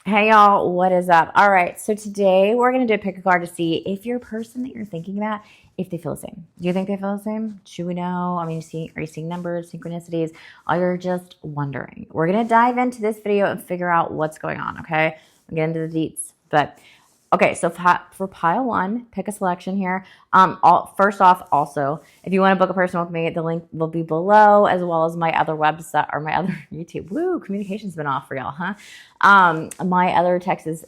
Hey y'all, what is up? All right, so today we're gonna do a pick a card to see if your person that you're thinking about, if they feel the same. Do you think they feel the same? Should we know? I mean, are you seeing numbers, synchronicities, or you're just wondering? We're gonna dive into this video and figure out what's going on. Okay, we'll get into the deets, but okay, so for pile one, pick a selection here. First off, also, if you want to book a personal with me, the link will be below, as well as my other website or my other YouTube. Woo, communication's been off for y'all, huh? My other Texas,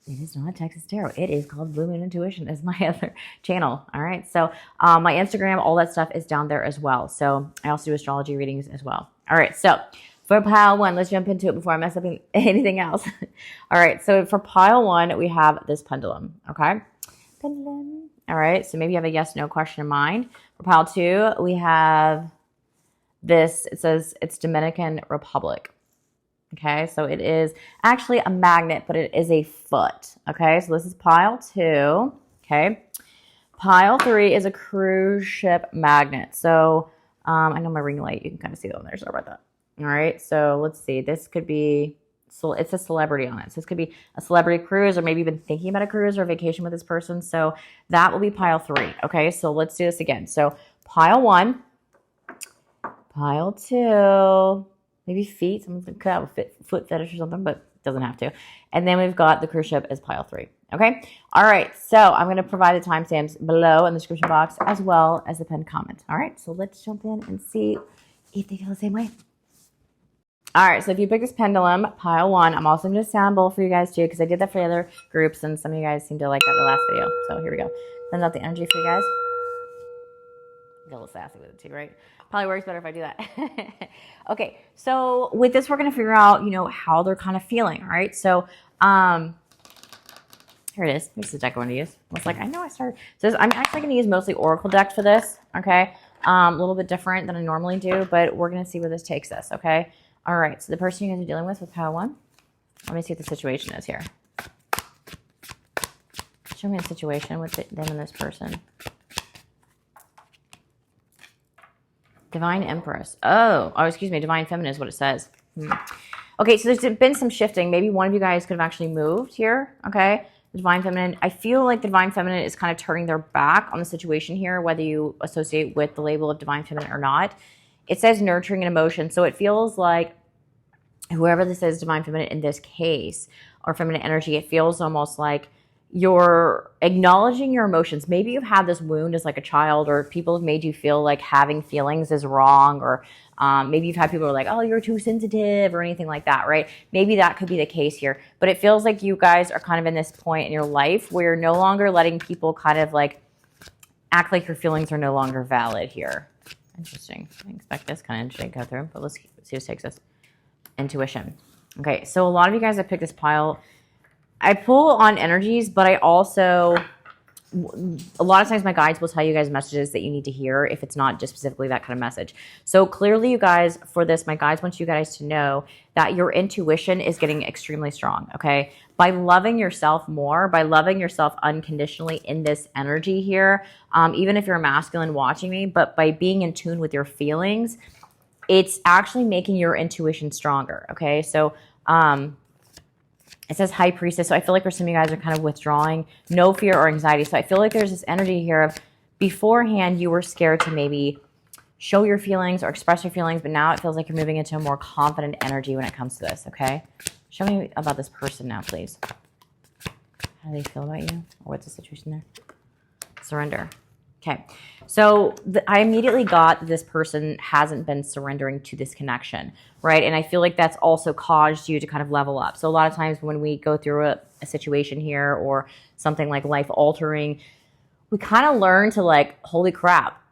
it is not Texas Tarot. It is called Blue Moon Intuition. Is my other channel. All right, so my Instagram, all that stuff is down there as well. So I also do astrology readings as well. All right, so for pile one, let's jump into it before I mess up anything else. All right, so for pile one, we have this pendulum, okay? Pendulum. All right, so maybe you have a yes/no question in mind. For pile two, we have this. It says it's Dominican Republic. Okay, so it is actually a magnet, but it is a foot. Okay, so this is pile two. Okay, pile three is a cruise ship magnet. So I know my ring light, you can kind of see that on there. Sorry about that. All right, so let's see. This could be, so it's a celebrity on it. So this could be a celebrity cruise, or maybe you've been thinking about a cruise or a vacation with this person. So that will be pile three. Okay, so let's do this again. So pile one, pile two, maybe feet. Someone could have a foot fetish or something, but doesn't have to. And then we've got the cruise ship as pile three. Okay, all right. So I'm going to provide the timestamps below in the description box, as well as the pinned comment. All right, so let's jump in and see if they feel the same way. All right, so if you pick this pendulum, pile one, I'm also going to sound bowl for you guys too, because I did that for the other groups, and some of you guys seem to like that in the last video. So here we go. Send out the energy for you guys. Get a little sassy with it too, right? Probably works better if I do that. Okay, so with this, we're going to figure out, how they're kind of feeling, all right? So here it is. Here's the deck I want to use. It's like, I know I started. So I'm actually going to use mostly Oracle decks for this, okay? A little bit different than I normally do, but we're going to see where this takes us, okay? All right, so the person you guys are dealing with pile one, let me see what the situation is here. Show me the situation with them and this person. Divine Empress. Oh, excuse me, Divine Feminine is what it says. Okay, so there's been some shifting. Maybe one of you guys could have actually moved here, okay? The Divine Feminine, I feel like the Divine Feminine is kind of turning their back on the situation here, whether you associate with the label of Divine Feminine or not. It says nurturing and emotion, so it feels like whoever this is, Divine Feminine in this case, or feminine energy, it feels almost like you're acknowledging your emotions. Maybe you've had this wound as like a child, or people have made you feel like having feelings is wrong, or maybe you've had people who are like, oh, you're too sensitive or anything like that, right? Maybe that could be the case here. But it feels like you guys are kind of in this point in your life where you're no longer letting people kind of like act like your feelings are no longer valid here. Interesting. I didn't expect this kind of interesting to go through, but let's see what this takes us. Intuition. Okay, so a lot of you guys have picked this pile. I pull on energies, but I also, a lot of times my guides will tell you guys messages that you need to hear if it's not just specifically that kind of message. So clearly you guys, for this, my guides want you guys to know that your intuition is getting extremely strong, okay? By loving yourself more, by loving yourself unconditionally in this energy here, even if you're a masculine watching me, but by being in tune with your feelings, it's actually making your intuition stronger, okay? So it says High Priestess, so I feel like for some of you guys are kind of withdrawing, no fear or anxiety. So I feel like there's this energy here of beforehand you were scared to maybe show your feelings or express your feelings, but now it feels like you're moving into a more confident energy when it comes to this, okay? Show me about this person now, please. How do they feel about you? Or what's the situation there? Surrender. Okay, so I immediately got this person hasn't been surrendering to this connection, right? And I feel like that's also caused you to kind of level up. So a lot of times when we go through a situation here or something like life altering, we kind of learn to like, holy crap,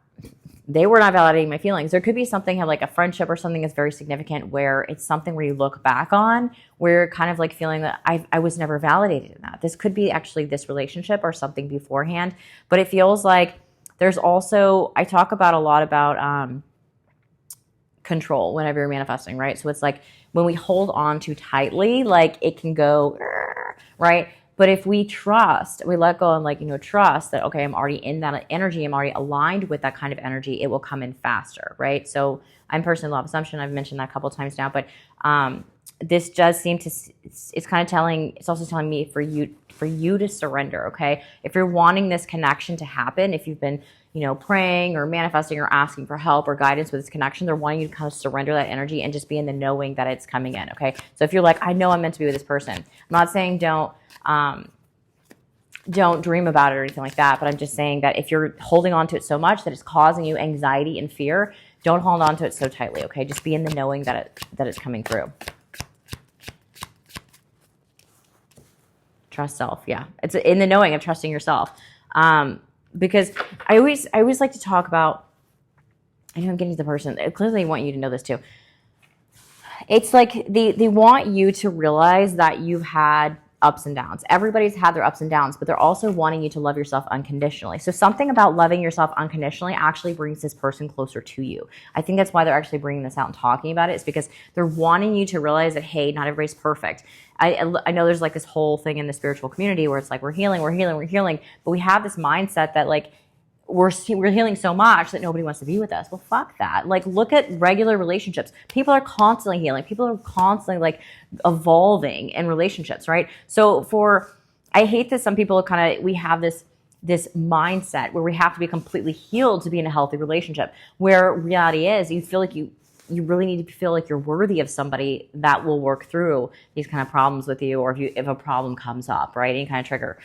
they were not validating my feelings. There could be something like a friendship or something that's very significant where it's something where you look back on where you're kind of like feeling that I was never validated in that. This could be actually this relationship or something beforehand, but it feels like there's also, I talk about a lot about control whenever you're manifesting, right? So it's like when we hold on too tightly, like it can go, right? But if we trust, we let go and like, trust that, okay, I'm already in that energy, I'm already aligned with that kind of energy, it will come in faster, right? So I'm personally law of assumption. I've mentioned that a couple of times now, but this does seem to, it's kind of telling, it's also telling me for you to surrender, okay? If you're wanting this connection to happen, if you've been, you know, praying or manifesting or asking for help or guidance with this connection, they're wanting you to kind of surrender that energy and just be in the knowing that it's coming in, okay? So if you're like, I know I'm meant to be with this person, I'm not saying don't dream about it or anything like that, but I'm just saying that if you're holding on to it so much that it's causing you anxiety and fear, don't hold on to it so tightly, okay? Just be in the knowing that it's coming through. Trust self, yeah. It's in the knowing of trusting yourself. Because I always like to talk about, I know I'm getting to the person, I clearly want you to know this too. It's like they want you to realize that you've had ups and downs. Everybody's had their ups and downs, but they're also wanting you to love yourself unconditionally. So something about loving yourself unconditionally actually brings this person closer to you. I think that's why they're actually bringing this out and talking about it. It's because they're wanting you to realize that, hey, not everybody's perfect. I know there's like this whole thing in the spiritual community where it's like, we're healing, but we have this mindset that like, we're healing so much that nobody wants to be with us. Well, fuck that. Like, look at regular relationships. People are constantly healing. People are constantly like evolving in relationships, right? So I hate that some people we have this mindset where we have to be completely healed to be in a healthy relationship, where reality is you feel like you really need to feel like you're worthy of somebody that will work through these kind of problems with you, or if a problem comes up, right? Any kind of trigger.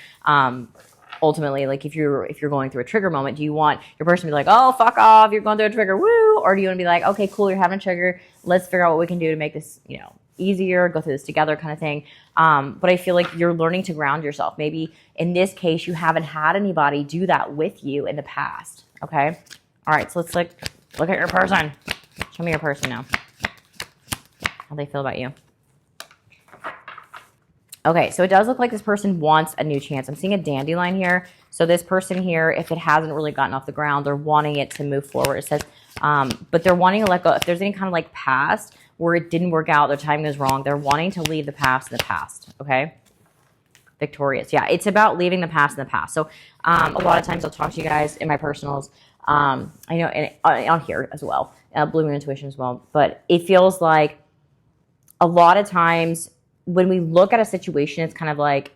Ultimately, like if you're going through a trigger moment, do you want your person to be like, oh, fuck off, you're going through a trigger, woo? Or do you want to be like, okay, cool, you're having a trigger, let's figure out what we can do to make this, you know, easier, go through this together kind of thing. But I feel like you're learning to ground yourself. Maybe in this case, you haven't had anybody do that with you in the past, okay? All right, so let's look at your person. Show me your person now. How they feel about you. Okay, so it does look like this person wants a new chance. I'm seeing a dandelion here. So this person here, if it hasn't really gotten off the ground, they're wanting it to move forward. It says, but they're wanting to let go. If there's any kind of like past where it didn't work out, their timing was wrong, they're wanting to leave the past in the past, okay? Victorious. Yeah, it's about leaving the past in the past. So a lot of times I'll talk to you guys in my personals. I know and on here as well, Blue Moon Intuition as well. But it feels like a lot of times when we look at a situation, it's kind of like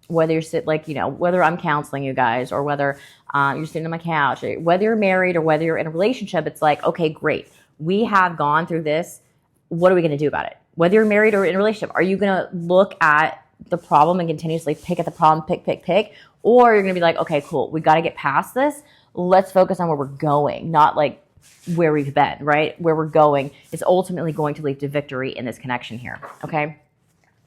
whether whether I'm counseling you guys or whether you're sitting on my couch, or whether you're married or whether you're in a relationship, it's like, okay, great. We have gone through this. What are we going to do about it? Whether you're married or in a relationship, are you going to look at the problem and continuously pick at the problem, pick, or you're going to be like, okay, cool. We got to get past this. Let's focus on where we're going, not like where we've been, right? Where we're going is ultimately going to lead to victory in this connection here, okay?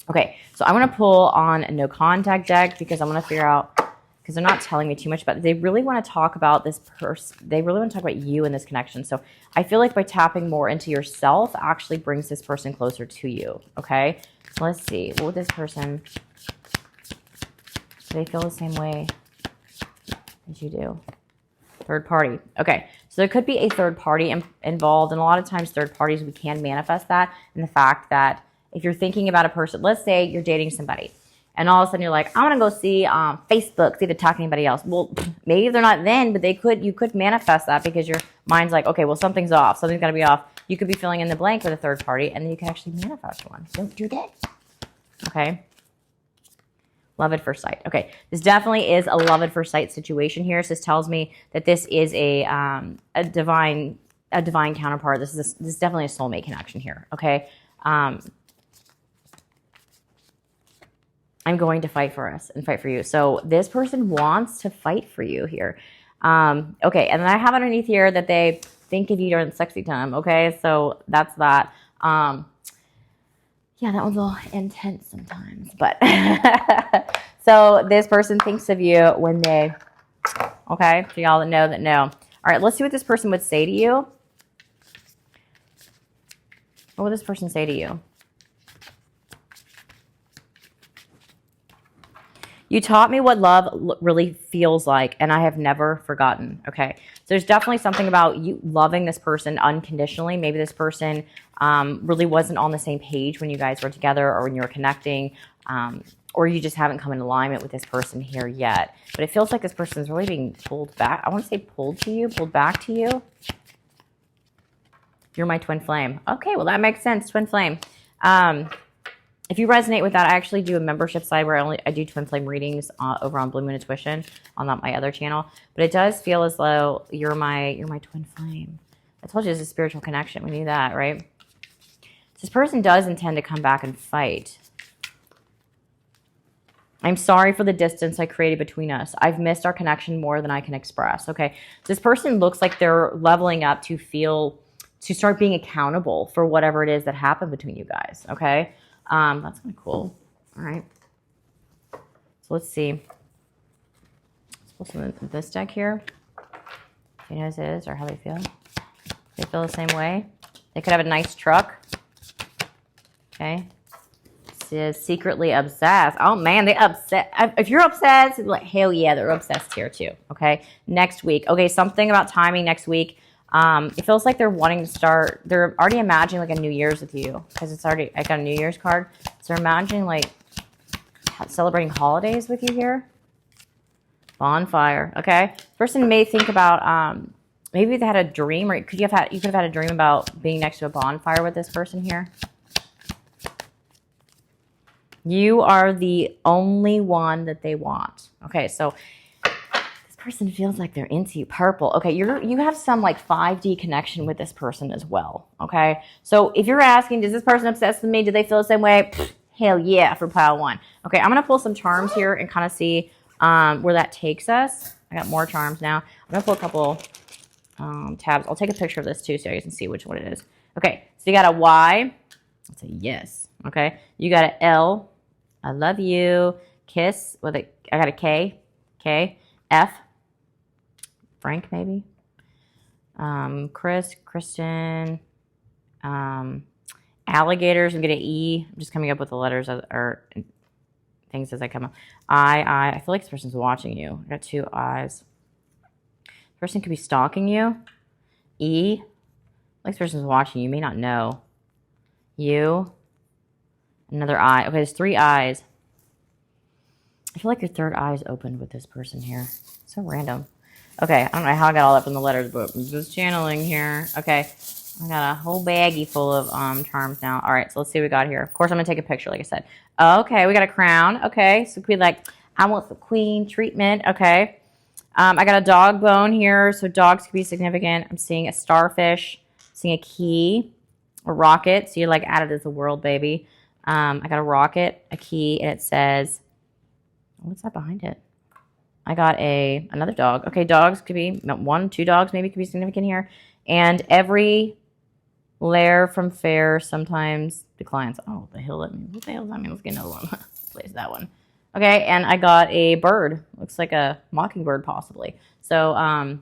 Okay, so I'm going to pull on a no contact deck because I want to figure out, because they're not telling me too much about it. They really want to talk about this person. They really want to talk about you in this connection. So I feel like by tapping more into yourself actually brings this person closer to you, okay? Let's see. What would this person, do they feel the same way as you do? Third party. Okay, so there could be a third party involved. And a lot of times third parties, we can manifest that in the fact that if you're thinking about a person, let's say you're dating somebody, and all of a sudden you're like, I'm going to go see Facebook, see if they talk to anybody else. Well, maybe they're not then, but you could manifest that because your mind's like, okay, well, something's off. Something's got to be off. You could be filling in the blank with a third party, and then you can actually manifest one. Don't do that. Okay. Love at first sight. Okay. This definitely is a love at first sight situation here. So this tells me that this is a divine counterpart. This is definitely a soulmate connection here. Okay. I'm going to fight for us and fight for you. So this person wants to fight for you here. Okay, and then I have underneath here that they think of you during the sexy time. Okay, so that's that. Yeah, that one's a little intense sometimes, but so this person thinks of you when they, okay, for y'all that know. All right, let's see what this person would say to you. What would this person say to you? You taught me what love really feels like, and I have never forgotten. Okay, so there's definitely something about you loving this person unconditionally. Maybe this person really wasn't on the same page when you guys were together or when you were connecting, or you just haven't come in alignment with this person here yet. But it feels like this person is really being pulled back. I want to say pulled back to you. You're my twin flame. Okay, well, that makes sense, twin flame. If you resonate with that, I actually do a membership side where I do twin flame readings over on Blue Moon Intuition on my other channel. But it does feel as though you're my twin flame. I told you it's a spiritual connection. We knew that, right? So this person does intend to come back and fight. I'm sorry for the distance I created between us. I've missed our connection more than I can express. Okay, so this person looks like they're leveling up to start being accountable for whatever it is that happened between you guys. Okay. That's kind of cool. All right. So let's see. Let's pull some of this deck here. Who knows it is or how they feel. They feel the same way. They could have a nice truck. Okay. This is secretly obsessed. Oh man, they upset. If you're obsessed, like hell yeah, they're obsessed here too. Okay. Next week. Okay, something about timing next week. It feels like they're wanting to start, they're already imagining like a New Year's with you because it's already, I got a New Year's card. So they're imagining like celebrating holidays with you here. Bonfire. Okay. Person may think about, maybe they had a dream or you could have had a dream about being next to a bonfire with this person here. You are the only one that they want. Okay. So person feels like they're into you. Purple. Okay, you have some like 5D connection with this person as well. Okay, so if you're asking, does this person obsessed with me? Do they feel the same way? Pfft, hell yeah, for pile 1. Okay, I'm gonna pull some charms here and kind of see where that takes us. I got more charms now. I'm gonna pull a couple tabs. I'll take a picture of this too so you can see which one it is. Okay, so you got a Y. That's a yes. Okay, you got a L. I love you. Kiss with a. I got a K. K. F. Frank, maybe. Kristen, alligators. I'm going to E. I'm just coming up with the letters or things as I come up. I feel like this person's watching you. I got 2 eyes. This person could be stalking you. E. Like this person's watching you. You may not know. U. Another eye. Okay, there's 3 eyes. I feel like your 3rd eye is opened with this person here. So random. Okay, I don't know how I got all that from the letters, but I'm just channeling here. Okay, I got a whole baggie full of charms now. All right, so let's see what we got here. Of course, I'm going to take a picture, like I said. Okay, we got a crown. Okay, so it could be like, I want the queen treatment. Okay, I got a dog bone here, so dogs could be significant. I'm seeing a starfish, seeing a key, a rocket. So you're like added as a world, baby. I got a rocket, a key, and it says, what's that behind it? I got another dog. Okay, dogs could be 1, 2 dogs maybe could be significant here. And every lair from fair sometimes declines. Oh, what the hell that mean? What the hell does that mean? Let's get another one. Place that one. Okay, and I got a bird. Looks like a mockingbird possibly. So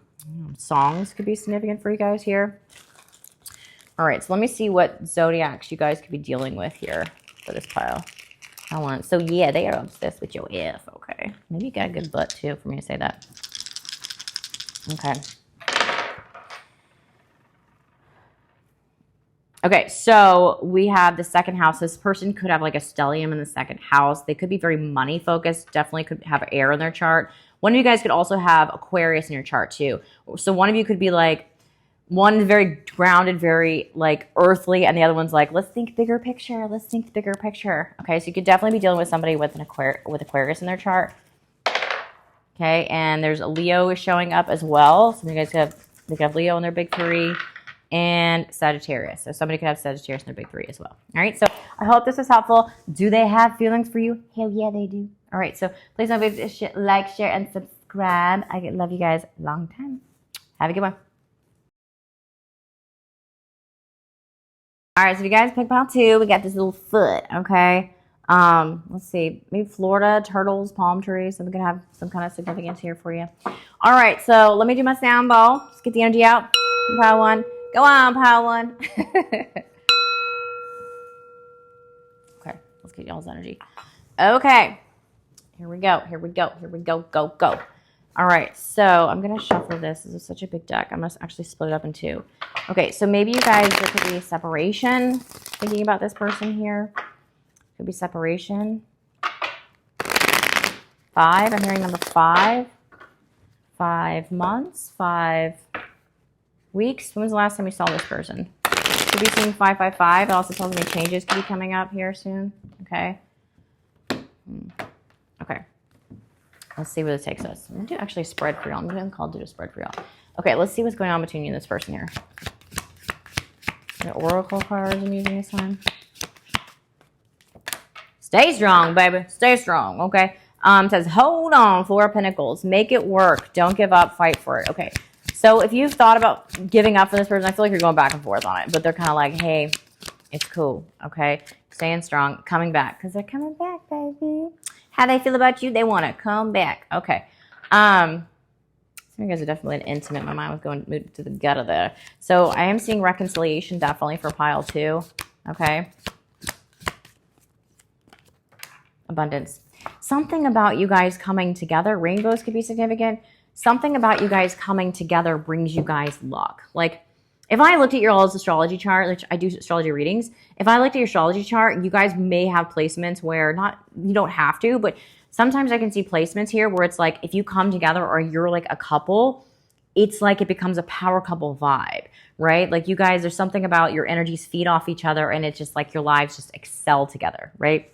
songs could be significant for you guys here. All right, so let me see what zodiacs you guys could be dealing with here for this pile. So yeah, they are obsessed with your F. Okay. Maybe you got a good butt too for me to say that. Okay. Okay, so we have the 2nd house. This person could have like a stellium in the 2nd house. They could be very money focused. Definitely could have air in their chart. One of you guys could also have Aquarius in your chart too. So one of you could be like, one is very grounded, very like earthly, and the other one's like, let's think bigger picture. Let's think bigger picture. Okay, so you could definitely be dealing with somebody with Aquarius in their chart. Okay, and there's a Leo is showing up as well. So you guys could have Leo in their big 3 and Sagittarius. So somebody could have Sagittarius in their big 3 as well. All right, so I hope this was helpful. Do they have feelings for you? Hell yeah, they do. All right, so please don't forget to like, share, and subscribe. I love you guys long time. Have a good one. All right, so if you guys pick pile 2, we got this little foot, okay? Let's see, maybe Florida, turtles, palm trees. So we're going to have some kind of significance here for you. All right, so let me do my sound ball. Just get the energy out. Pile 1. Go on, pile 1. Okay, let's get y'all's energy. Okay, here we go, here we go, here we go, go, go. All right, so I'm going to shuffle this. This is such a big deck. I'm going to actually split it up in 2. Okay, so maybe you guys, there could be separation. Thinking about this person here. Could be separation. 5, I'm hearing number 5. 5 months, 5 weeks. When was the last time you saw this person? could be seeing 555. It also tells me changes could be coming up here soon. Okay. Okay. Let's see where this takes us. I'm going to do actually a spread for y'all. I'm going to do a spread for y'all. Okay, let's see what's going on between you and this person here. The oracle cards I'm using this time. Stay strong, baby. Stay strong, okay? It says, hold on, Four of Pentacles. Make it work. Don't give up. Fight for it. Okay. So if you've thought about giving up for this person, I feel like you're going back and forth on it. But they're kind of like, hey, it's cool, okay? Staying strong. Coming back. Because they're coming back, baby. How they feel about you, they want to come back. Okay. Some of you guys are definitely an intimate. My mind was going to the gut of there. So I am seeing reconciliation definitely for pile 2. Okay. Abundance. Something about you guys coming together. Rainbows could be significant. Something about you guys coming together brings you guys luck. Like, if I looked at your all's astrology chart, which I do astrology readings, if I looked at your astrology chart, you guys may have placements where you don't have to, but sometimes I can see placements here where it's like if you come together or you're like a couple, it's like it becomes a power couple vibe, right? Like you guys, there's something about your energies feed off each other and it's just like your lives just excel together, right?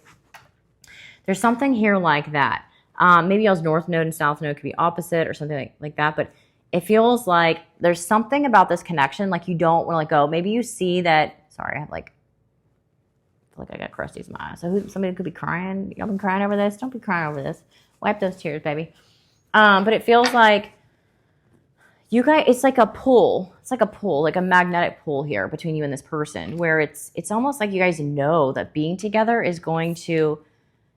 There's something here like that. Maybe y'all's north node and south node could be opposite or something like that, but it feels like there's something about this connection, like you don't want to let go. Maybe you see that, sorry, I have like, I feel like I got crusties in my eyes. So somebody could be crying. Y'all been crying over this? Don't be crying over this. Wipe those tears, baby. But it feels like you guys, it's like a pull. It's like a pull, like a magnetic pull here between you and this person where it's almost like you guys know that being together is going to,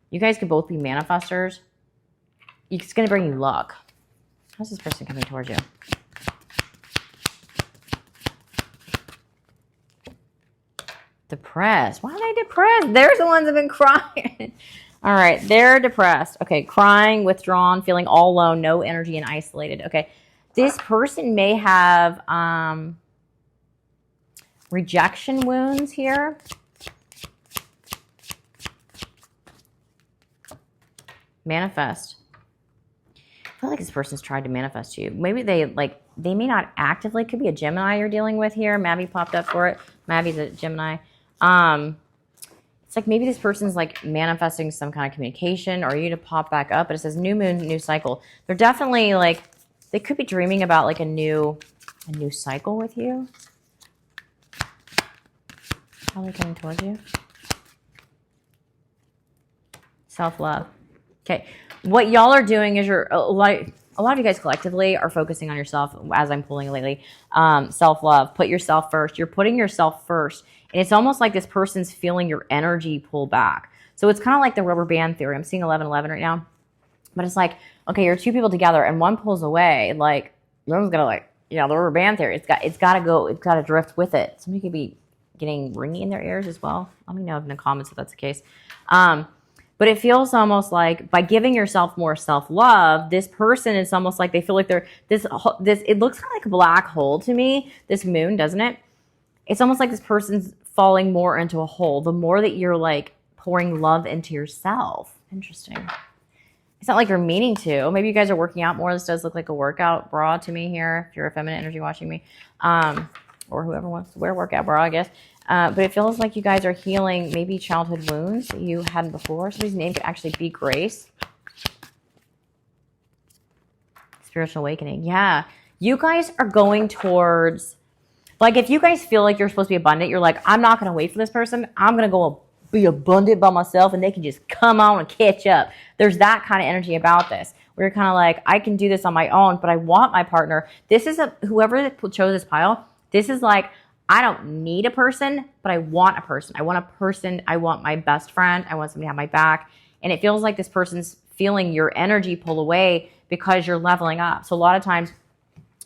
you guys could both be manifestors. It's going to bring you luck. How's this person coming towards you? Depressed. Why are they depressed? They're the ones that have been crying. All right, they're depressed. Okay, crying, withdrawn, feeling all alone, no energy, and isolated. Okay, this person may have rejection wounds here. Manifest. I feel like this person's tried to manifest you. Maybe they may not actively, could be a Gemini you're dealing with here. Mavi popped up for it. Mavi's a Gemini. It's like maybe this person's like manifesting some kind of communication or you to pop back up, but it says new moon, new cycle. They're definitely like, they could be dreaming about like a new cycle with you. How are they coming towards you? Self-love. Okay. What y'all are doing is a lot of you guys collectively are focusing on yourself as I'm pulling lately. Self-love. Put yourself first. You're putting yourself first. And it's almost like this person's feeling your energy pull back. So it's kind of like the rubber band theory. I'm seeing 11-11 right now. But it's like, okay, you're two people together and one pulls away. Like, one's going to like, the rubber band theory. It's got to go. It's got to drift with it. Somebody could be getting ringy in their ears as well. Let me know in the comments if that's the case. But it feels almost like by giving yourself more self-love, this person is almost like they feel like they're this. It looks kind of like a black hole to me, this moon, doesn't it? It's almost like this person's falling more into a hole. The more that you're like pouring love into yourself. Interesting. It's not like you're meaning to. Maybe you guys are working out more. This does look like a workout bra to me here, if you're a feminine energy watching me. Or whoever wants to wear a workout bra, I guess. But it feels like you guys are healing maybe childhood wounds that you hadn't before. Somebody's name could actually be Grace. Spiritual awakening. Yeah. You guys are going towards, like if you guys feel like you're supposed to be abundant, you're like, I'm not going to wait for this person. I'm going to go be abundant by myself and they can just come on and catch up. There's that kind of energy about this. Where you're kind of like, I can do this on my own, but I want my partner. This is whoever chose this pile, this is like, I don't need a person, but I want a person. I want a person. I want my best friend. I want somebody to have my back. And it feels like this person's feeling your energy pull away because you're leveling up. So a lot of times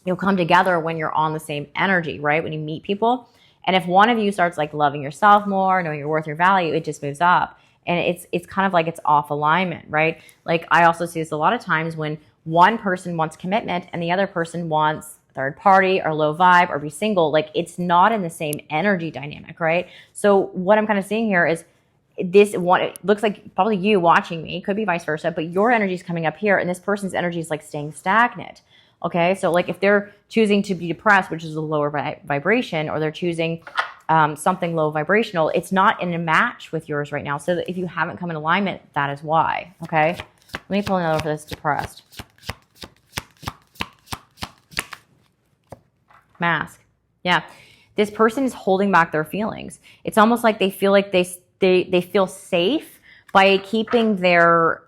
you'll come together when you're on the same energy, right? When you meet people. And if one of you starts like loving yourself more, knowing your worth, your value, it just moves up. And it's kind of like it's off alignment, right? Like I also see this a lot of times when one person wants commitment and the other person wants third party or low vibe or be single, like it's not in the same energy dynamic, right? So what I'm kind of seeing here is this one, it looks like probably you watching me, could be vice versa, but your energy is coming up here and this person's energy is like staying stagnant. Okay, so like if they're choosing to be depressed, which is a lower vibration, or they're choosing something low vibrational. It's not in a match with yours right now. So that if you haven't come in alignment, that is why. Okay. Let me pull another for this depressed. Mask. Yeah. This person is holding back their feelings. It's almost like they feel like they feel safe by keeping their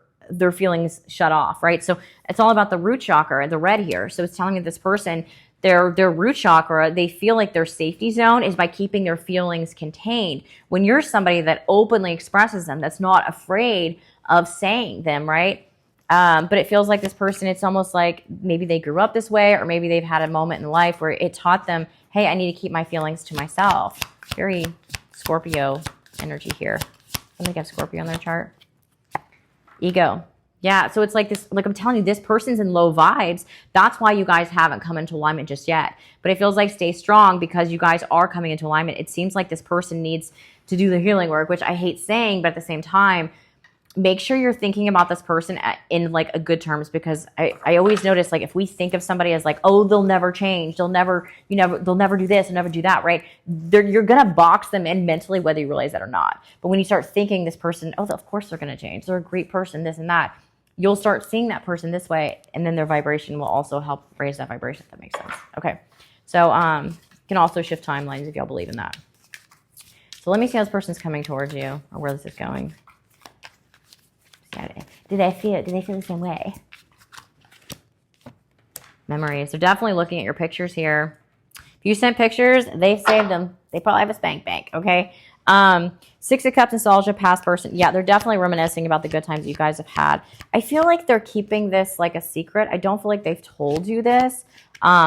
feelings shut off, right? So it's all about the root chakra, the red here. So it's telling me this person, their root chakra, they feel like their safety zone is by keeping their feelings contained. When you're somebody that openly expresses them, that's not afraid of saying them, right? But it feels like this person, it's almost like maybe they grew up this way, or maybe they've had a moment in life where it taught them, hey, I need to keep my feelings to myself. Very Scorpio energy here. Somebody have Scorpio on their chart. Ego. Yeah, so it's like this, like I'm telling you, this person's in low vibes. That's why you guys haven't come into alignment just yet. But it feels like stay strong because you guys are coming into alignment. It seems like this person needs to do the healing work, which I hate saying, but at the same time, make sure you're thinking about this person in like a good terms, because I always notice, like, if we think of somebody as like, oh, they'll never change, they'll never do this, they'll never do that, right? You're going to box them in mentally, whether you realize that or not. But when you start thinking this person, oh, of course they're going to change, they're a great person, this and that, you'll start seeing that person this way, and then their vibration will also help raise that vibration, if that makes sense. Okay. So you can also shift timelines if y'all believe in that. So let me see how this person's coming towards you, or where this is going. Do they feel the same way? Memories. They're definitely looking at your pictures here. If you sent pictures, they've saved them. They probably have a spank bank, okay? 6 of Cups, nostalgia, past person. Yeah, they're definitely reminiscing about the good times that you guys have had. I feel like they're keeping this like a secret. I don't feel like they've told you this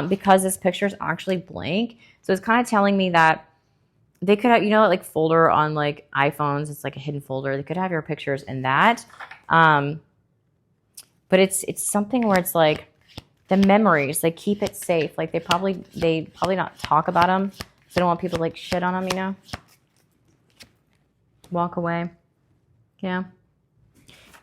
because this picture is actually blank. So it's kind of telling me that they could have, you know, like folder on like iPhones. It's like a hidden folder. They could have your pictures in that. But it's something where it's like the memories, they keep it safe. Like they probably not talk about them. So they don't want people to like shit on them, you know? Walk away. Yeah.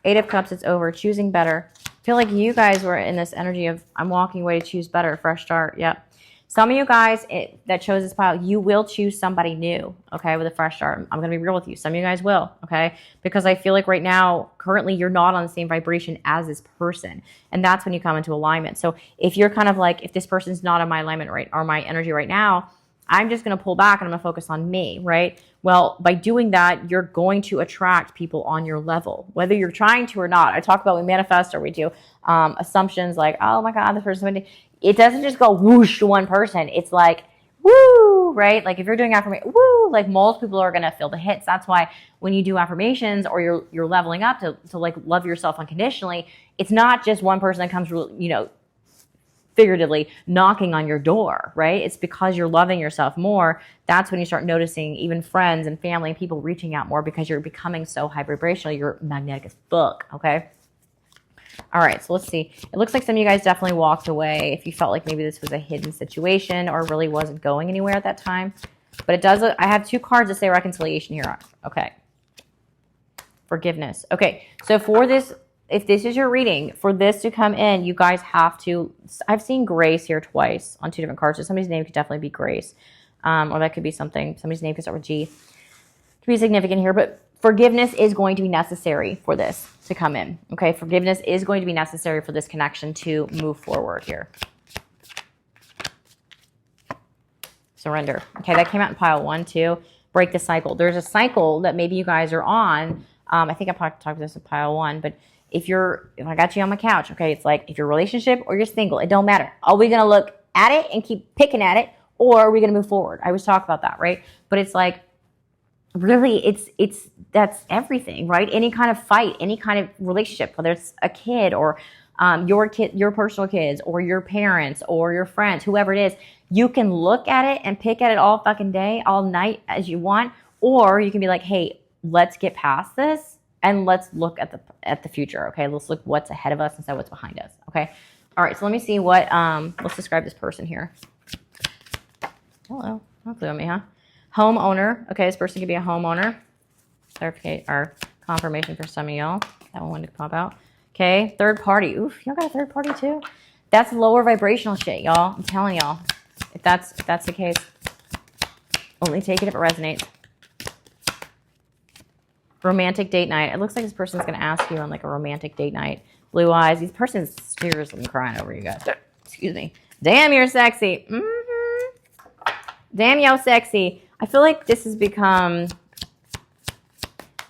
8 of Cups, it's over. Choosing better. I feel like you guys were in this energy of, I'm walking away to choose better, fresh start. Yep. Some of you guys that chose this pile, you will choose somebody new, okay, with a fresh start. I'm going to be real with you. Some of you guys will, okay, because I feel like right now, currently, you're not on the same vibration as this person, and that's when you come into alignment. So if you're kind of like, if this person's not in my alignment right, or my energy right now, I'm just going to pull back and I'm going to focus on me, right? Well, by doing that, you're going to attract people on your level, whether you're trying to or not. I talk about we manifest, or we do assumptions like, oh my God, this person. It doesn't just go whoosh to one person. It's like, woo, right? Like if you're doing affirmation, woo, like most people are going to feel the hits. That's why when you do affirmations, or you're leveling up to like love yourself unconditionally, it's not just one person that comes, you know, figuratively knocking on your door, right? It's because you're loving yourself more. That's when you start noticing even friends and family and people reaching out more, because you're becoming so high vibrational. You're magnetic as fuck, okay? All right, so let's see. It looks like some of you guys definitely walked away if you felt like maybe this was a hidden situation or really wasn't going anywhere at that time. But it does, I have 2 cards that say reconciliation here. Okay. Forgiveness. Okay, so for this, if this is your reading, for this to come in, you guys have to, I've seen Grace here twice on 2 different cards. So somebody's name could definitely be Grace. Or that could be something, somebody's name could start with G. Could be significant here, but forgiveness is going to be necessary for this to come in. Okay, forgiveness is going to be necessary for this connection to move forward here. Surrender. Okay, that came out in pile 1, 2. Break the cycle. There's a cycle that maybe you guys are on. I think I probably talked about this in pile 1, but if I got you on my couch, okay, it's like if you're relationship or you're single, it don't matter. Are we gonna look at it and keep picking at it, or are we gonna move forward? I always talk about that, right? But it's like, really, it's that's everything, right? Any kind of fight, any kind of relationship, whether it's a kid or your personal kids, or your parents or your friends, whoever it is, you can look at it and pick at it all fucking day, all night as you want, or you can be like, hey, let's get past this and let's look at the future. Okay, let's look what's ahead of us instead of what's behind us. Okay, all right. So let me see what let's describe this person here. Hello, don't clue on me, huh? Homeowner. Okay, this person could be a homeowner. Clarification or confirmation for some of y'all. That one wanted to pop out. Okay, third party. Oof, y'all got a third party too? That's lower vibrational shit, y'all. I'm telling y'all. If that's the case. Only take it if it resonates. Romantic date night. It looks like this person's going to ask you on like a romantic date night. Blue eyes. These person's seriously crying over you guys. Excuse me. Damn, you're sexy. Damn, yo, sexy. I feel like this has become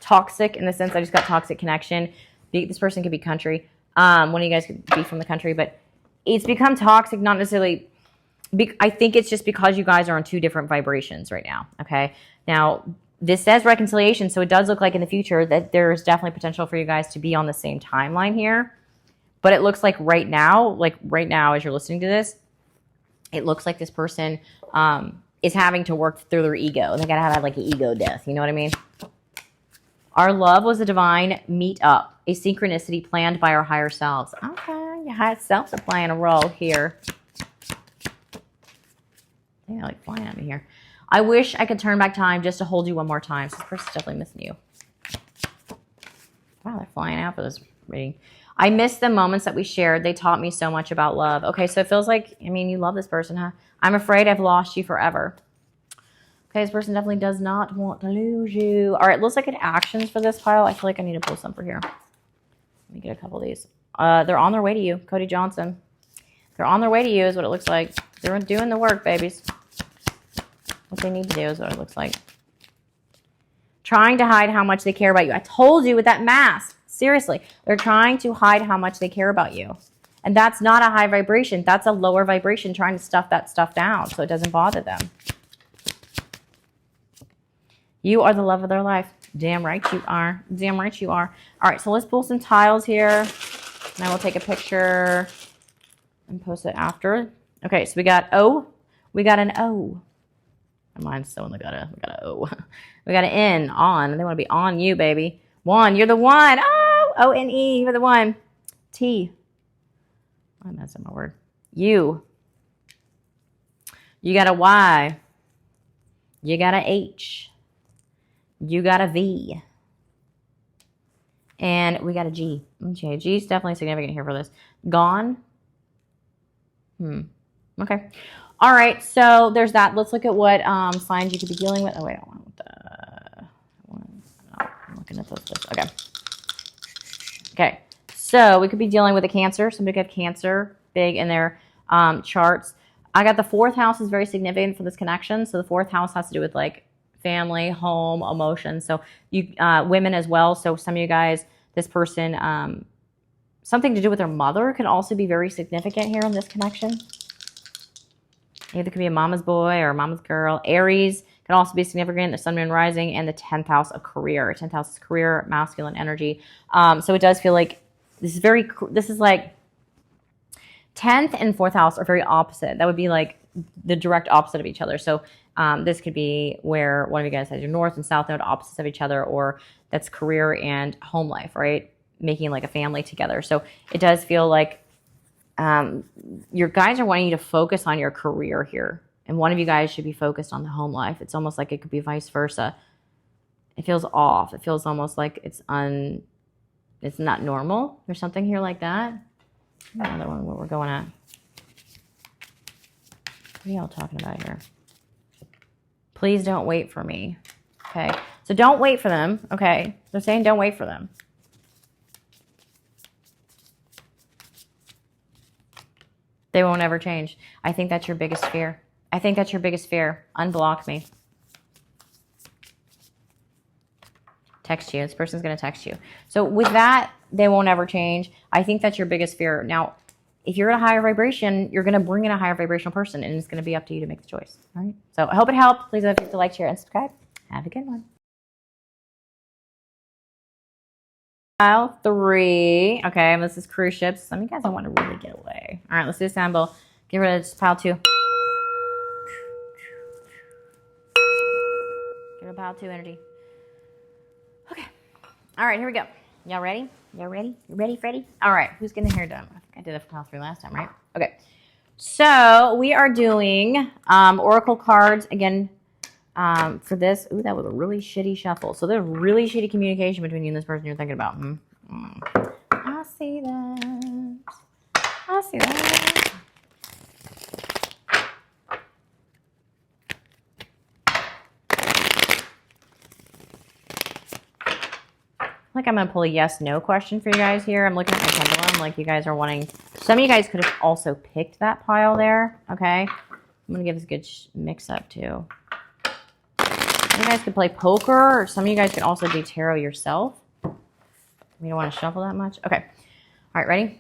toxic in the sense I just got toxic connection. This person could be country. One of you guys could be from the country, but it's become toxic, not necessarily. I think it's just because you guys are on two different vibrations right now. Okay. Now, this says reconciliation, so it does look like in the future that there's definitely potential for you guys to be on the same timeline here. But it looks like right now as you're listening to this, it looks like this person is having to work through their ego. They got to have like an ego death. You know what I mean? Our love was a divine meet-up, a synchronicity planned by our higher selves. Okay, your higher selves are playing a role here. They're like flying at me here. I wish I could turn back time just to hold you one more time. So this person's definitely missing you. Wow, they're flying out for this reading. I miss the moments that we shared. They taught me so much about love. Okay, so it feels like, I mean, you love this person, huh? I'm afraid I've lost you forever. Okay, this person definitely does not want to lose you. All right, looks like it actions for this pile. I feel like I need to pull some for here. Let me get a couple of these. They're on their way to you, Cody Johnson. They're on their way to you is what it looks like. They're doing the work, babies. What they need to do is what it looks like. Trying to hide how much they care about you. I told you with that mask. Seriously. They're trying to hide how much they care about you. And that's not a high vibration. That's a lower vibration trying to stuff that stuff down so it doesn't bother them. You are the love of their life. Damn right you are. Damn right you are. All right, so let's pull some tiles here. And I will take a picture and post it after. Okay, so we got O. We got an O. Mine's still in the gutter. We got an O. We got an N, on. They want to be on you, baby. One, you're the one. Oh, O-N-E, you're the one. T. I messed up my word. U. You got a Y. You got a H. You got a V. And we got a G. Okay, G is definitely significant here for this. Gone. Okay. All right, so there's that. Let's look at what signs you could be dealing with. Oh, wait, I don't want the... I'm looking at those lists. Okay. Okay, so we could be dealing with a Cancer. Somebody could have Cancer big in their charts. I got the 4th house is very significant for this connection. So the 4th house has to do with like family, home, emotions. So you women as well. So some of you guys, this person, something to do with their mother could also be very significant here in this connection. Either could be a mama's boy or a mama's girl. Aries can also be significant. The sun, moon, rising, and the 10th house of career. 10th house is career, masculine energy. So it does feel like this is like 10th and 4th house are very opposite. That would be like the direct opposite of each other. So this could be where one of you guys has your north and south node opposites of each other, or that's career and home life, right? Making like a family together. So it does feel like your guys are wanting you to focus on your career here. And one of you guys should be focused on the home life. It's almost like it could be vice versa. It feels off. It feels almost like it's not normal. There's something here like that. Another one, what we're going at. What are y'all talking about here? Please don't wait for me. Okay. So don't wait for them. Okay. They're saying don't wait for them. They won't ever change. I think that's your biggest fear. I think that's your biggest fear. Unblock me. Text you. This person's going to text you. So with that, they won't ever change. I think that's your biggest fear. Now, if you're at a higher vibration, you're going to bring in a higher vibrational person, and it's going to be up to you to make the choice. All right? So I hope it helped. Please don't forget to like, share, and subscribe. Have a good one. Pile 3. Okay, this is cruise ships. Some of you guys don't want to really get away. All right, let's do a sample. Get rid of this pile 2. Get rid of pile 2 energy. Okay. All right, here we go. Y'all ready? Y'all ready? You ready, Freddie? All right, who's getting the hair done? I think I did it for pile 3 last time, right? Okay. So we are doing oracle cards again. For this, ooh, that was a really shitty shuffle. So there's really shitty communication between you and this person you're thinking about. I see that. I see that. like I'm going to pull a yes/no question for you guys here. I'm looking at my pendulum like you guys are wanting. Some of you guys could have also picked that pile there. Okay. I'm going to give this a good mix up too. Some of you guys could play poker, or some of you guys could also do tarot yourself. You don't want to shuffle that much. Okay. All right. Ready?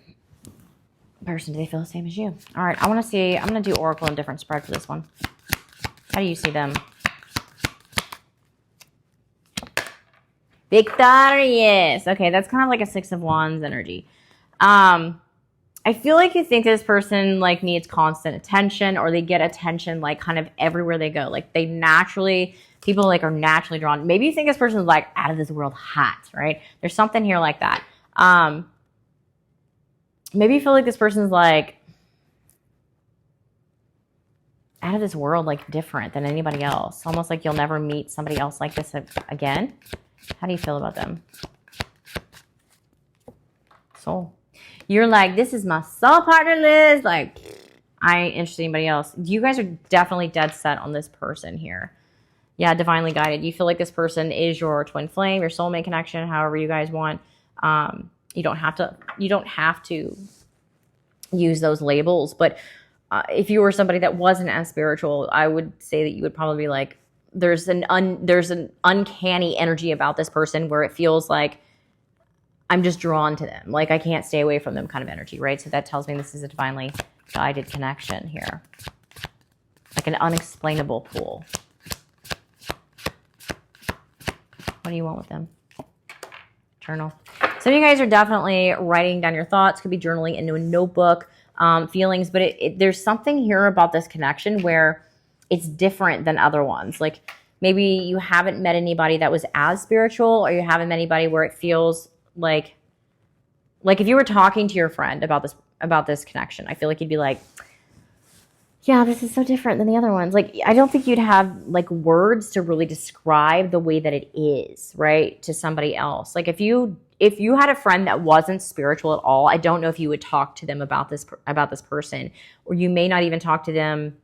Person, do they feel the same as you? All right. I want to see. I'm going to do Oracle and different spread for this one. How do you see them? Victorious. Okay, that's kind of like a 6 of Wands energy. I feel like you think this person like needs constant attention, or they get attention like kind of everywhere they go. Like they naturally, people like are naturally drawn. Maybe you think this person's like out of this world hot, right? There's something here like that. Maybe you feel like this person's like out of this world, like different than anybody else. Almost like you'll never meet somebody else like this again. How do you feel about them? Soul. You're like, this is my soul partner, Liz. Like, I ain't interested in anybody else. You guys are definitely dead set on this person here. Yeah, divinely guided. You feel like this person is your twin flame, your soulmate connection, however you guys want. You don't have to use those labels. But if you were somebody that wasn't as spiritual, I would say that you would probably be like, there's an uncanny energy about this person where it feels like I'm just drawn to them. Like I can't stay away from them kind of energy, right? So that tells me this is a divinely guided connection here. Like an unexplainable pull. What do you want with them? Journal. Some of you guys are definitely writing down your thoughts. Could be journaling into a notebook, feelings. But there's something here about this connection where it's different than other ones. Like maybe you haven't met anybody that was as spiritual, or you haven't met anybody where it feels like if you were talking to your friend about this connection, I feel like you'd be like, yeah, this is so different than the other ones. Like, I don't think you'd have like words to really describe the way that it is, right? To somebody else. Like if you had a friend that wasn't spiritual at all, I don't know if you would talk to them about this person, or you may not even talk to them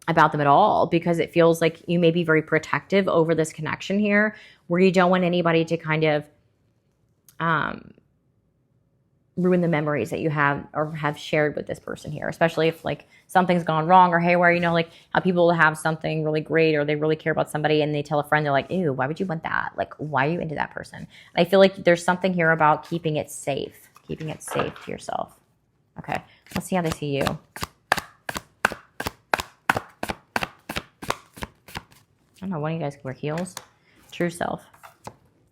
about them at all, because it feels like you may be very protective over this connection here, where you don't want anybody to kind of ruin the memories that you have or have shared with this person here, especially if like something's gone wrong or haywire. You know, like how people have something really great or they really care about somebody and they tell a friend, they're like, ew, why would you want that? Like, why are you into that person? And I feel like there's something here about keeping it safe to yourself. Okay, let's see how they see you. I don't know, one of you guys can wear heels. True self.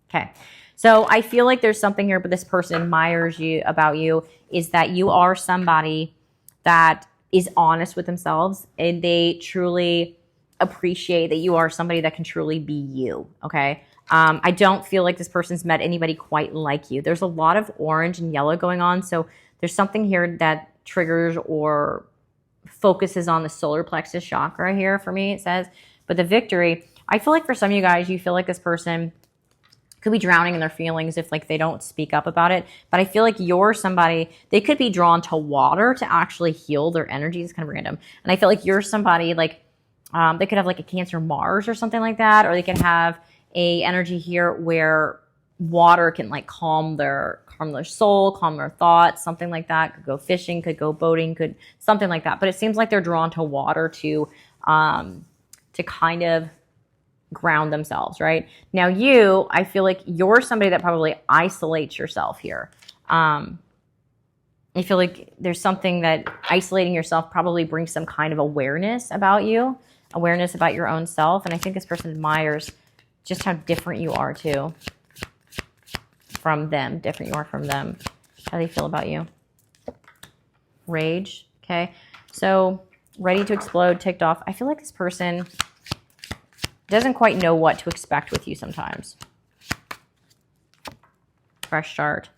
Okay. So I feel like there's something here, but this person admires you about you, is that you are somebody that is honest with themselves, and they truly appreciate that you are somebody that can truly be you. Okay. I don't feel like this person's met anybody quite like you. There's a lot of orange and yellow going on. So there's something here that triggers or focuses on the solar plexus chakra here for me, it says. But the victory, I feel like for some of you guys, you feel like this person could be drowning in their feelings if like they don't speak up about it. But I feel like you're somebody, they could be drawn to water to actually heal their energy. It's kind of random. And I feel like you're somebody like, they could have like a Cancer Mars or something like that. Or they could have a energy here where water can like calm their soul, calm their thoughts, something like that. Could go fishing, could go boating, could something like that. But it seems like they're drawn to water to kind of ground themselves, right? Now you, I feel like you're somebody that probably isolates yourself here. I feel like there's something that isolating yourself probably brings some kind of awareness about you, awareness about your own self. And I think this person admires just how different you are too from them, different you are from them. How do they feel about you? Rage, okay? So ready to explode, ticked off. I feel like this person doesn't quite know what to expect with you sometimes. Fresh start.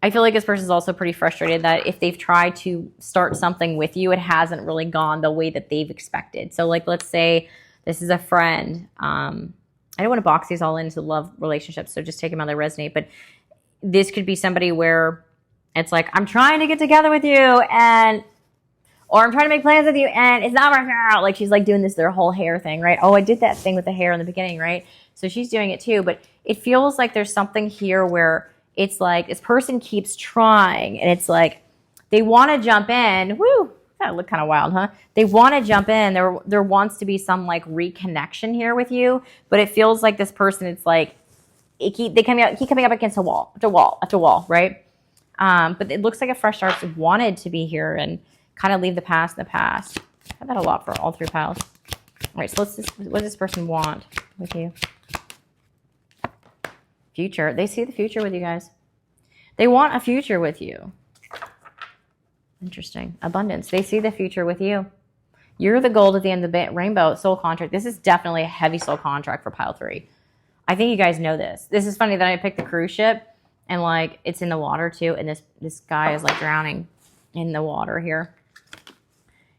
I feel like this person is also pretty frustrated that if they've tried to start something with you, it hasn't really gone the way that they've expected. So like, let's say this is a friend. I don't want to box these all into love relationships, so just take them how they resonate. But this could be somebody where it's like, I'm trying to get together with you, or I'm trying to make plans with you and it's not working out. Like she's like doing this, their whole hair thing, right? Oh, I did that thing with the hair in the beginning, right? So she's doing it too, but it feels like there's something here where it's like this person keeps trying, and it's like they want to jump in. Woo! That looked kind of wild, huh? They want to jump in. There wants to be some like reconnection here with you, but it feels like this person, it's like they keep coming up against a wall after wall after wall, right? But it looks like a fresh start's wanted to be here and kind of leave the past in the past. I've had a lot for all 3 piles. All right, so what does this person want with you? Future. They see the future with you guys. They want a future with you. Interesting. Abundance. They see the future with you. You're the gold at the end of the rainbow. Soul contract. This is definitely a heavy soul contract for pile 3. I think you guys know this. This is funny that I picked the cruise ship and like it's in the water too. And this guy is like drowning in the water here.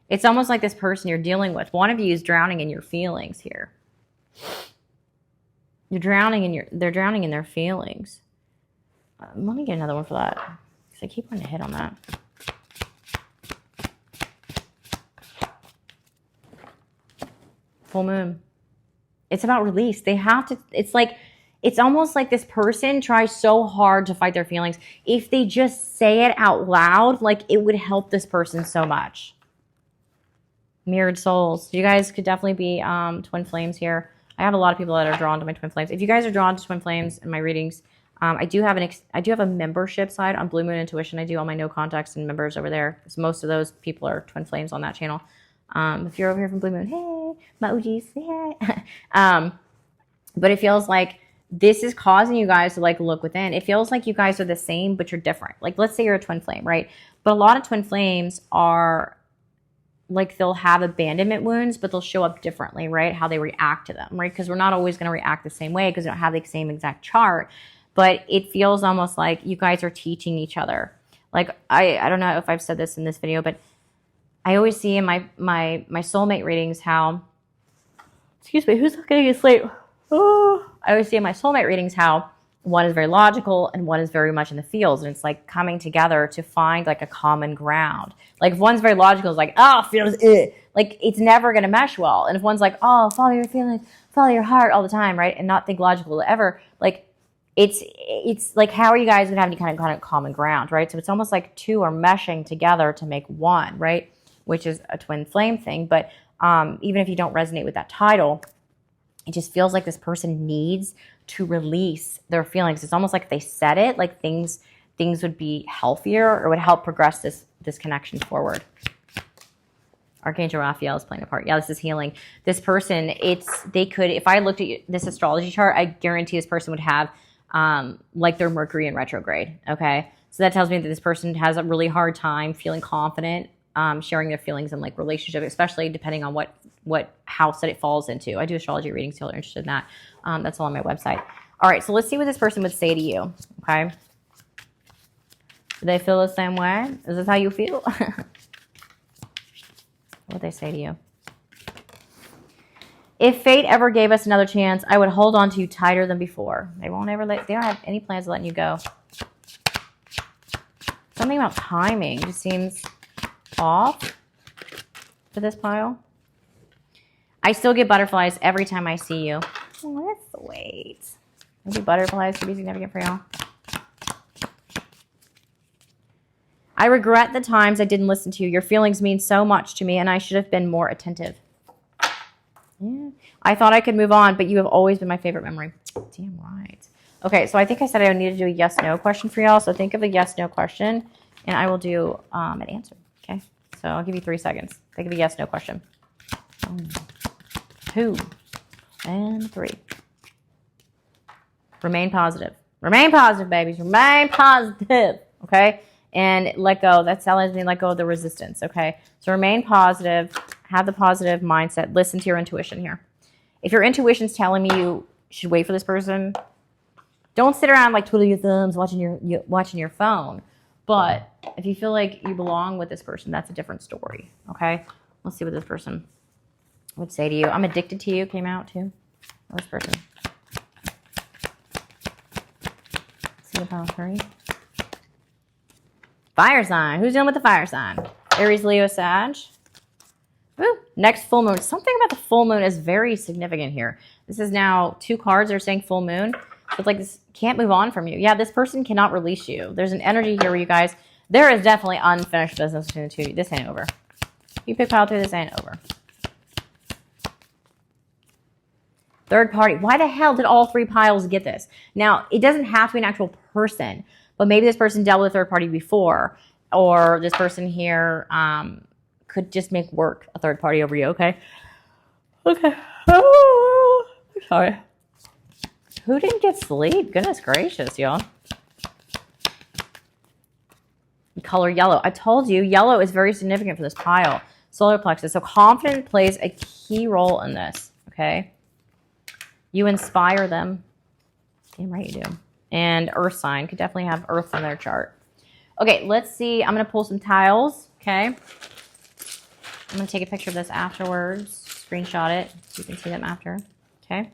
It's almost like this person you're dealing with. One of you is drowning in your feelings here. They're drowning in their feelings. Let me get another one for that. Because I keep wanting to hit on that. Full moon. It's about release. They have to, it's almost like this person tries so hard to fight their feelings. If they just say it out loud, like it would help this person so much. Mirrored souls. You guys could definitely be twin flames here. I have a lot of people that are drawn to my twin flames. If you guys are drawn to twin flames in my readings, I do have a membership side on Blue Moon Intuition. I do all my no contacts and members over there, because most of those people are twin flames on that channel. If you're over here from Blue Moon, hey, my OGs, hey. But it feels like this is causing you guys to like look within. It feels like you guys are the same, but you're different. Like, let's say you're a twin flame, right? But a lot of twin flames are like, they'll have abandonment wounds, but they'll show up differently, right? How they react to them, right? Because we're not always going to react the same way because we don't have the same exact chart. But it feels almost like you guys are teaching each other. Like, I don't know if I've said this in this video, but I always see in my soulmate readings how, excuse me, who's getting asleep? Oh, I always see in my soulmate readings how one is very logical and one is very much in the feels, and it's like coming together to find like a common ground. Like if one's very logical, it's like, oh, feels like it's never going to mesh well. And if one's like, oh, follow your feelings, follow your heart all the time, right? And not think logical ever, like it's like, how are you guys going to have any kind of common ground, right? So it's almost like two are meshing together to make one, right? Which is a twin flame thing. But even if you don't resonate with that title, it just feels like this person needs to release their feelings. It's almost like if they said it, like things would be healthier or would help progress this connection forward. Archangel Raphael is playing a part. Yeah, this is healing. This person, if I looked at this astrology chart, I guarantee this person would have like their Mercury in retrograde. Okay. So that tells me that this person has a really hard time feeling confident, sharing their feelings in like relationship, especially depending on what house that it falls into. I do astrology readings, so if you're interested in that. That's all on my website. All right, so let's see what this person would say to you, okay? Do they feel the same way? Is this how you feel? What would they say to you? If fate ever gave us another chance, I would hold on to you tighter than before. They don't have any plans of letting you go. Something about timing just seems off for this pile. I still get butterflies every time I see you. Oh, that's sweet. Maybe butterflies could be significant for y'all. I regret the times I didn't listen to you. Your feelings mean so much to me, and I should have been more attentive. Yeah. I thought I could move on, but you have always been my favorite memory. Damn right. Okay, so I think I said I need to do a yes-no question for y'all. So think of a yes-no question, and I will do an answer. Okay, so I'll give you 3 seconds. Think of a yes-no question. 1, 2, and 3. Remain positive. Remain positive, babies. Remain positive. Okay? And let go. That tells me let go of the resistance. Okay? So remain positive. Have the positive mindset. Listen to your intuition here. If your intuition's telling me you should wait for this person, don't sit around like twiddling your thumbs watching your phone. But if you feel like you belong with this person, that's a different story. Okay? Let's see what this person would say to you. I'm addicted to you came out too. This person. Let's see about 3. Fire sign. Who's dealing with the fire sign? Aries, Leo, Sag. Woo. Next full moon. Something about the full moon is very significant here. This is now 2 cards that are saying full moon. So it's like this can't move on from you. Yeah, this person cannot release you. There's an energy here where you guys, there is definitely unfinished business between the two of you. This ain't over. You pick pile 3, this ain't over. Third party. Why the hell did all 3 piles get this? Now, it doesn't have to be an actual person, but maybe this person dealt with a third party before, or this person here could just make work a third party over you, okay? Okay. Oh, sorry. Who didn't get sleep? Goodness gracious, y'all. Color yellow. I told you, yellow is very significant for this pile. Solar plexus. So confidence plays a key role in this, okay? You inspire them. Damn right you do. And earth sign. Could definitely have earth in their chart. Okay, let's see. I'm going to pull some tiles, okay? I'm going to take a picture of this afterwards. Screenshot it so you can see them after, okay?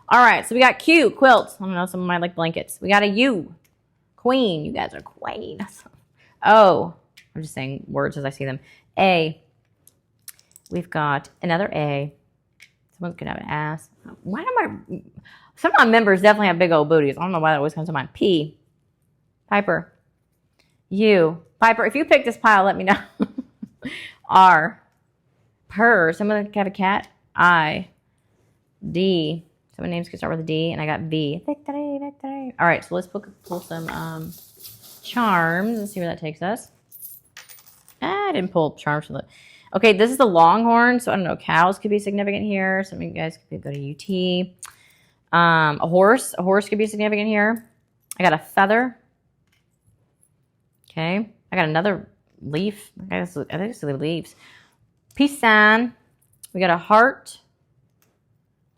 All right, so we got Q, quilt. I don't know, some might like blankets. We got a U, queen. You guys are queen. Oh, I'm just saying words as I see them. A. We've got another A. Someone's going to have an ass. Why am I... Some of my members definitely have big old booties. I don't know why that always comes to mind. P. Piper. U. Piper, if you pick this pile, let me know. R. Purr. Someone have a cat. I. D. Some names could start with a D. And I got V. Victory, victory. All right, so let's pull some charms and see where that takes us. I didn't pull charms from the... Okay, this is the longhorn, so I don't know. Cows could be significant here. Some of you guys could go to UT. A horse could be significant here. I got a feather. Okay, I got another leaf. I think it's the leaves. Peace sign. We got a heart.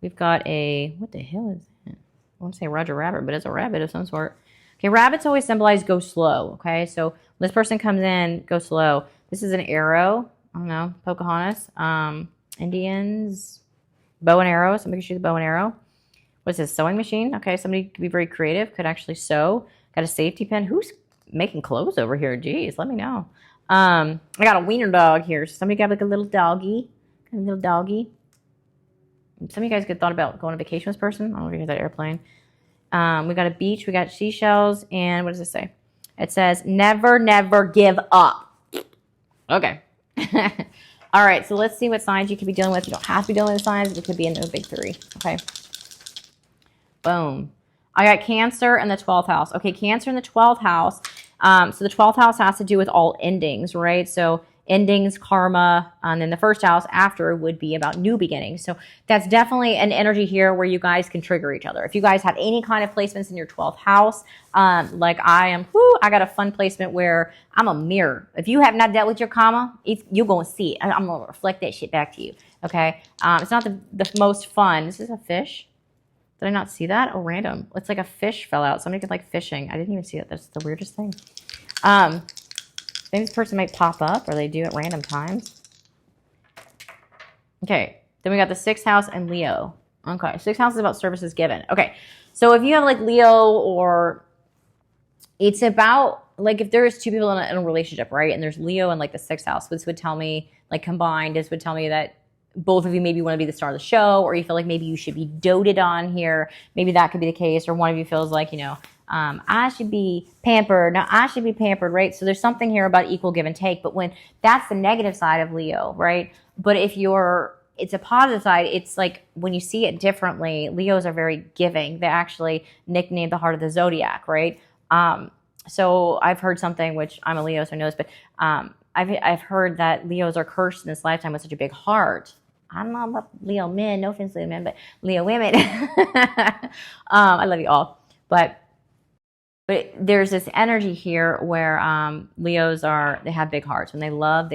We've got a, what the hell is that? I want to say Roger Rabbit, but it's a rabbit of some sort. Okay, rabbits always symbolize go slow. Okay, so when this person comes in, go slow. This is an arrow. I don't know, Pocahontas, Indians, bow and arrow. Somebody can shoot the bow and arrow. What is this, sewing machine? Okay, somebody could be very creative, could actually sew. Got a safety pin. Who's making clothes over here? Jeez, let me know. I got a wiener dog here. So somebody got like a little doggy. Some of you guys could thought about going on vacation with this person. I don't know if you hear that airplane. We got a beach. We got seashells. And what does it say? It says, never, never give up. Okay. All right, so let's see what signs you could be dealing with. You don't have to be dealing with signs. It could be in the big 3. Okay. Boom. I got Cancer in the 12th house. Okay, Cancer in the 12th house. So the 12th house has to do with all endings, right? So endings, karma, and then the first house after would be about new beginnings. So that's definitely an energy here where you guys can trigger each other. If you guys have any kind of placements in your 12th house, like I am, I got a fun placement where I'm a mirror. If you have not dealt with your karma, you're going to see it. I'm going to reflect that shit back to you, okay? It's not the most fun. This is a fish. Did I not see that? Oh, random. It's like a fish fell out. Somebody could like fishing. I didn't even see it. That's the weirdest thing. Maybe this person might pop up or they do at random times. Okay. Then we got the 6th house and Leo. Okay. 6th house is about services given. Okay. So if you have like Leo, or it's about like if there's 2 people in a relationship, right? And there's Leo and like the 6th house, this would tell me like combined, this would tell me that both of you maybe want to be the star of the show, or you feel like maybe you should be doted on here. Maybe that could be the case. Or one of you feels like, you know, I should be pampered. Now I should be pampered, right? So there's something here about equal give and take. But when that's the negative side of Leo, right? But if it's a positive side, it's like when you see it differently, Leos are very giving. They actually nicknamed the heart of the zodiac, right? So I've heard something, which I'm a Leo, so I know this, but I've heard that Leos are cursed in this lifetime with such a big heart. I don't know about Leo men, no offense to Leo men, but Leo women. I love you all. But there's this energy here where Leos they have big hearts. When they love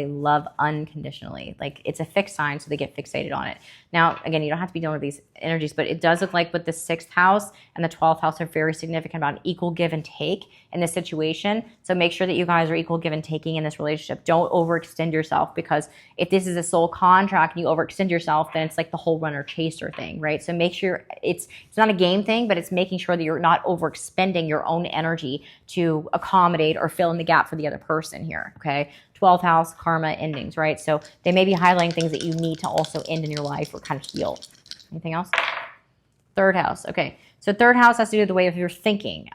unconditionally. Like it's a fixed sign, so they get fixated on it. Now, again, you don't have to be dealing with these energies, but it does look like with the 6th house and the 12th house are very significant about an equal give and take. in this situation. So make sure that you guys are equal give and taking in this relationship. Don't overextend yourself, because if this is a soul contract and you overextend yourself, then it's like the whole runner chaser thing, right? So make sure it's not a game thing, but it's making sure that you're not overexpending your own energy to accommodate or fill in the gap for the other person here, okay? 12th house, karma, endings, right? So they may be highlighting things that you need to also end in your life or kind of heal. Anything else? Third house, okay. So third house has to do with the way of your thinking.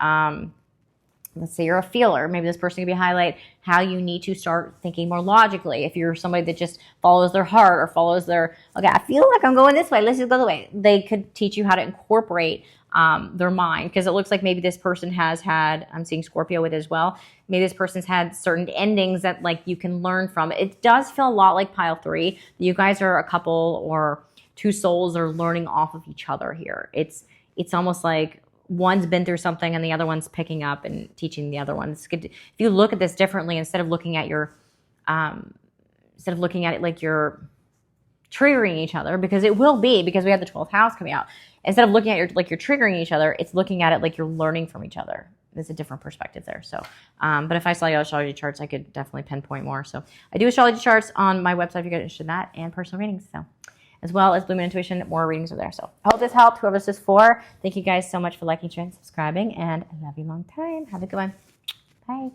Let's say you're a feeler. Maybe this person could be highlight how you need to start thinking more logically. If you're somebody that just follows their heart or follows their, okay, I feel like I'm going this way, let's just go the way. They could teach you how to incorporate their mind, because it looks like maybe this person has had, I'm seeing Scorpio with it as well, maybe this person's had certain endings that like you can learn from. It does feel a lot like pile 3. You guys are a couple or two souls are learning off of each other here. It's almost like one's been through something and the other one's picking up and teaching the other one. It's good if you look at this differently, instead of looking at your, instead of looking at it like you're triggering each other, because it will be, because we have the 12th house coming out. Instead of looking at your like you're triggering each other, it's looking at it like you're learning from each other. There's a different perspective there. So, but if I saw your astrology charts, I could definitely pinpoint more. So I do astrology charts on my website if you get interested in that, and personal readings. So, as well as Blue Moon Intuition, more readings are there. So I hope this helped. Whoever this is for, thank you guys so much for liking, sharing, subscribing, and I love you long time. Have a good one. Bye.